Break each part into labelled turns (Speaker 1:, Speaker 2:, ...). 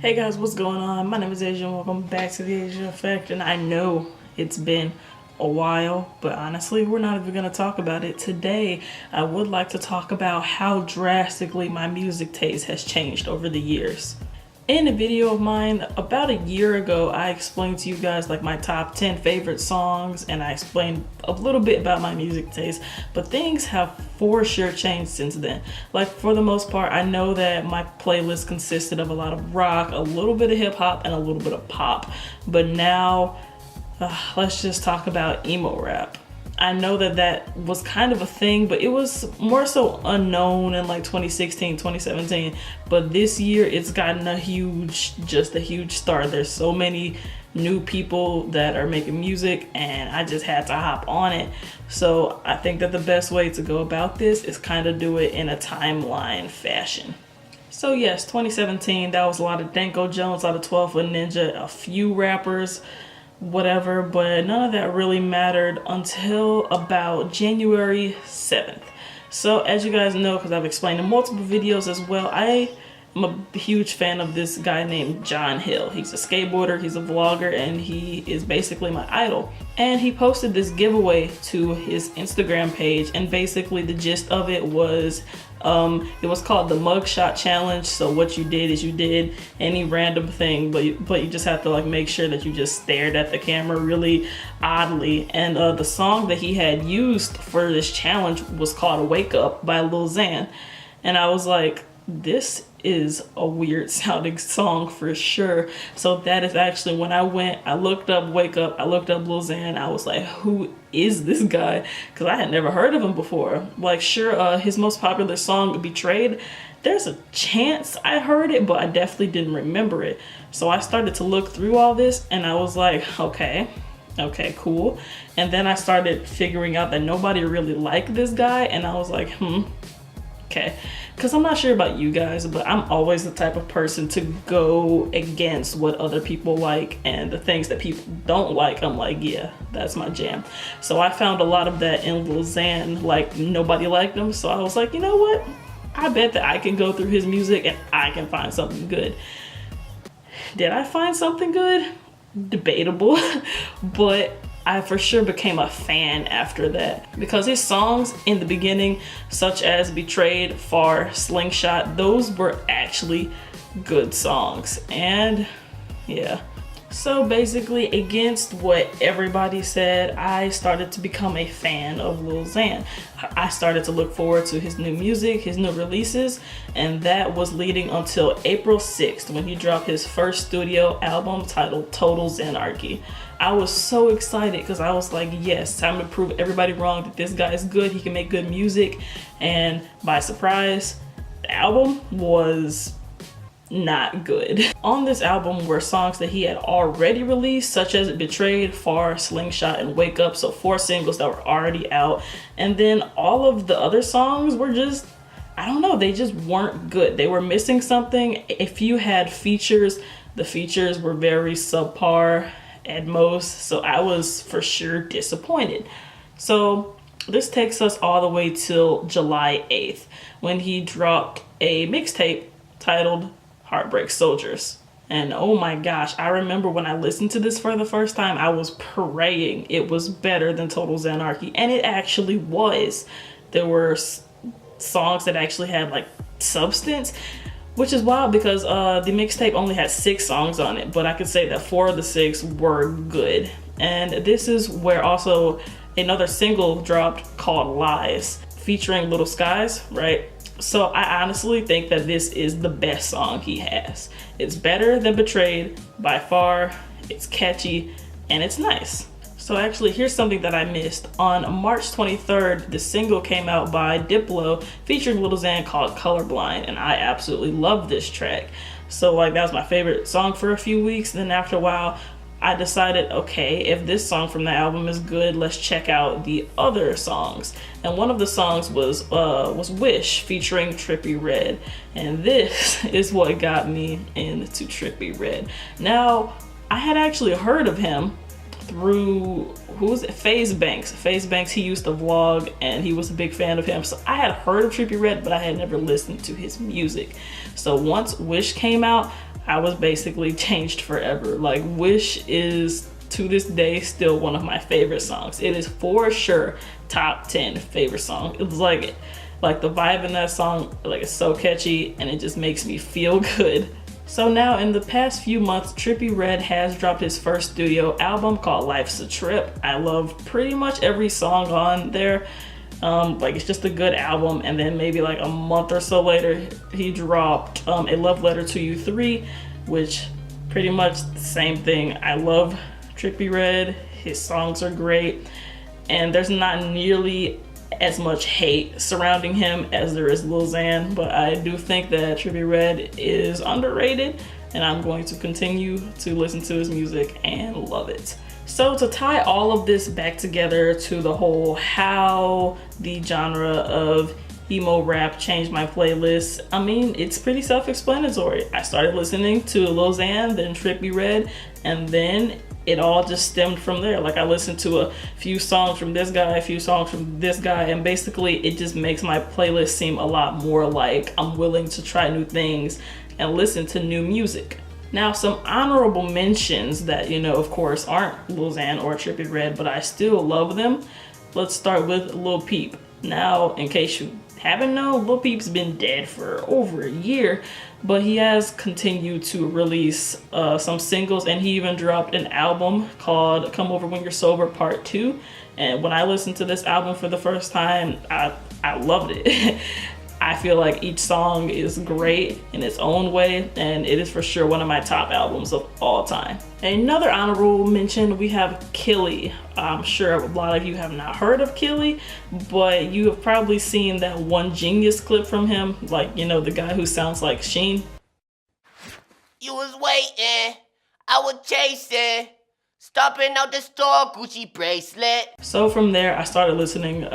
Speaker 1: Hey guys, what's going on? My name is Asia and welcome back to TheAsjaEffect. And I know it's been a while, but honestly, we're not even going to talk about it. Today, I would like to talk about how drastically my music taste has changed over the years. In a video of mine about a year ago, I explained to you guys like my top 10 favorite songs, and I explained a little bit about my music taste, but things have for sure changed since then. Like, for the most part, I know that my playlist consisted of a lot of rock, a little bit of hip hop, and a little bit of pop, but now let's just talk about emo rap. I know that that was kind of a thing, but it was more so unknown in like 2016, 2017. But this year it's gotten a huge start. There's so many new people that are making music and I just had to hop on it. So I think that the best way to go about this is kind of do it in a timeline fashion. So yes, 2017, that was a lot of Danko Jones, a lot of 12 Foot Ninja, a few rappers, whatever, but none of that really mattered until about January 7th. So as you guys know, because I've explained in multiple videos as well, I am a huge fan of this guy named John Hill. He's a skateboarder, he's a vlogger, and he is basically my idol. And he posted this giveaway to his Instagram page, and basically the gist of it was it was called the mugshot challenge. So what you did is you did any random thing, but you just have to like make sure that you just stared at the camera really oddly. And the song that he had used for this challenge was called Wake Up by Lil Xan. And I was like, this is a weird sounding song for sure. So that is actually when I looked up Wake Up, I looked up Lil Xan, I was like, who is this guy? Because I had never heard of him before. Like, sure, his most popular song, Betrayed, there's a chance I heard it, but I definitely didn't remember it. So I started to look through all this and I was like, okay, cool. And then I started figuring out that nobody really liked this guy, and I was like, okay. Because I'm not sure about you guys, but I'm always the type of person to go against what other people like, and the things that people don't like, I'm like, yeah, that's my jam. So I found a lot of that in Lil Xan, like nobody liked him. So I was like, you know what? I bet that I can go through his music and I can find something good. Did I find something good? Debatable, but I for sure became a fan after that, because his songs in the beginning, such as Betrayed, Far, Slingshot, those were actually good songs. And yeah, so basically, against what everybody said, I started to become a fan of Lil Xan. I started to look forward to his new music, his new releases, and that was leading until April 6th when he dropped his first studio album titled Total Xanarchy. I was so excited because I was like, yes, time to prove everybody wrong that this guy is good, he can make good music. And by surprise, the album was not good. On this album were songs that he had already released, such as Betrayed, Far, Slingshot, and Wake Up, so 4 singles that were already out. And then all of the other songs were just, I don't know, they just weren't good. They were missing something. If you had features, the features were very subpar at most, so I was for sure disappointed. So this takes us all the way till July 8th when he dropped a mixtape titled Heartbreak Soldiers. And oh my gosh, I remember when I listened to this for the first time, I was praying it was better than Total Xanarchy, and it actually was. There were songs that actually had like substance, which is wild because the mixtape only had 6 songs on it, but I could say that 4 of the 6 were good. And this is where also another single dropped called Lies, featuring Little Skies, right? So I honestly think that this is the best song he has. It's better than Betrayed by far, it's catchy, and it's nice. So actually, here's something that I missed. On March 23rd, the single came out by Diplo featuring Lil Xan called Colorblind, and I absolutely love this track. So like, that was my favorite song for a few weeks. Then after a while, I decided, okay, if this song from the album is good, let's check out the other songs. And one of the songs was Wish featuring Trippie Redd. And this is what got me into Trippie Redd. Now, I had actually heard of him through, who was it? FaZe Banks. FaZe Banks, he used to vlog and he was a big fan of him. So I had heard of Trippie Redd, but I had never listened to his music. So once Wish came out, I was basically changed forever. Like, Wish is to this day still one of my favorite songs. It is for sure top 10 favorite song. It was like the vibe in that song, like, it's so catchy and it just makes me feel good. So now in the past few months, Trippie Redd has dropped his first studio album called Life's a Trip. I love pretty much every song on there. Like, it's just a good album. And then maybe like a month or so later, he dropped A Love Letter to You 3, which pretty much the same thing. I love Trippie Redd. His songs are great. And there's not nearly as much hate surrounding him as there is Lil Xan, but I do think that Trippie Redd is underrated, and I'm going to continue to listen to his music and love it. So to tie all of this back together to the whole how the genre of emo rap changed my playlist, I mean, it's pretty self-explanatory. I started listening to Lil Xan, then Trippie Redd, and then it all just stemmed from there. Like, I listened to a few songs from this guy, a few songs from this guy, and basically it just makes my playlist seem a lot more like I'm willing to try new things and listen to new music. Now, some honorable mentions that, you know, of course, aren't Lil Xan or Trippie Redd, but I still love them. Let's start with Lil Peep. Now, in case you haven't known, Lil Peep's been dead for over a year, but he has continued to release some singles, and he even dropped an album called Come Over When You're Sober Part 2. And when I listened to this album for the first time, I loved it. I feel like each song is great in its own way, and it is for sure one of my top albums of all time. Another honorable mention, we have Killy. I'm sure a lot of you have not heard of Killy, but you have probably seen that One Genius clip from him, like, you know, the guy who sounds like Sheen.
Speaker 2: You was waiting, I was chasing, stopping out the store, Gucci bracelet.
Speaker 1: So from there, I started listening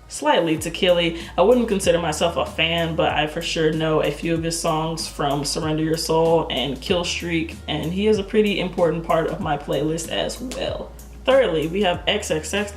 Speaker 1: slightly to Killy. I wouldn't consider myself a fan, but I for sure know a few of his songs from Surrender Your Soul and Kill Streak, and he is a pretty important part of my playlist as well. Thirdly, we have TheAsjaEffect,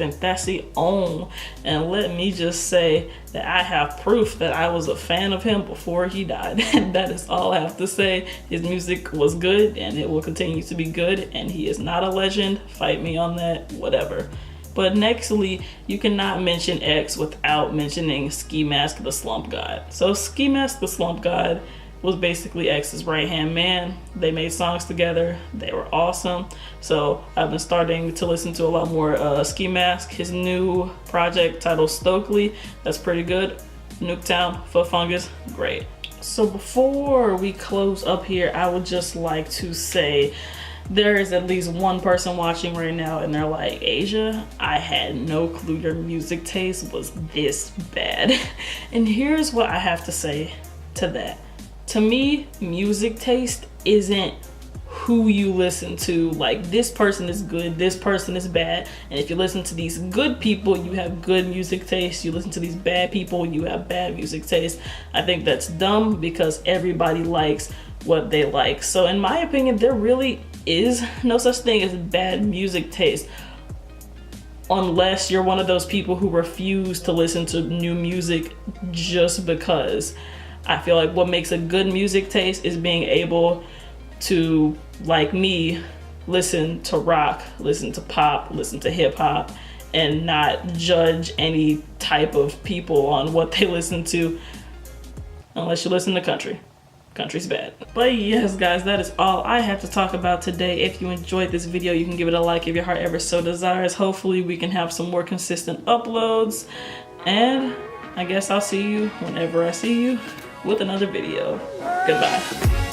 Speaker 1: and let me just say that I have proof that I was a fan of him before he died. That is all I have to say. His music was good, and it will continue to be good, and he is not a legend. Fight me on that, whatever. But nextly, you cannot mention X without mentioning Ski Mask the Slump God. So Ski Mask the Slump God was basically X's right-hand man. They made songs together. They were awesome. So I've been starting to listen to a lot more Ski Mask. His new project titled Stokely, that's pretty good. Nuketown, Foot Fungus, great. So before we close up here, I would just like to say there is at least one person watching right now and they're like, Asia, I had no clue your music taste was this bad. And here's what I have to say to that. To me, music taste isn't who you listen to. Like, this person is good, this person is bad. And if you listen to these good people, you have good music taste. You listen to these bad people, you have bad music taste. I think that's dumb because everybody likes what they like. So in my opinion, there really is no such thing as bad music taste, unless you're one of those people who refuse to listen to new music just because. I feel like what makes a good music taste is being able to, like me, listen to rock, listen to pop, listen to hip hop, and not judge any type of people on what they listen to, unless you listen to country. Country's bad. But yes, guys, that is all I have to talk about today. If you enjoyed this video, you can give it a like if your heart ever so desires. Hopefully we can have some more consistent uploads, and I guess I'll see you whenever I see you with another video. Goodbye.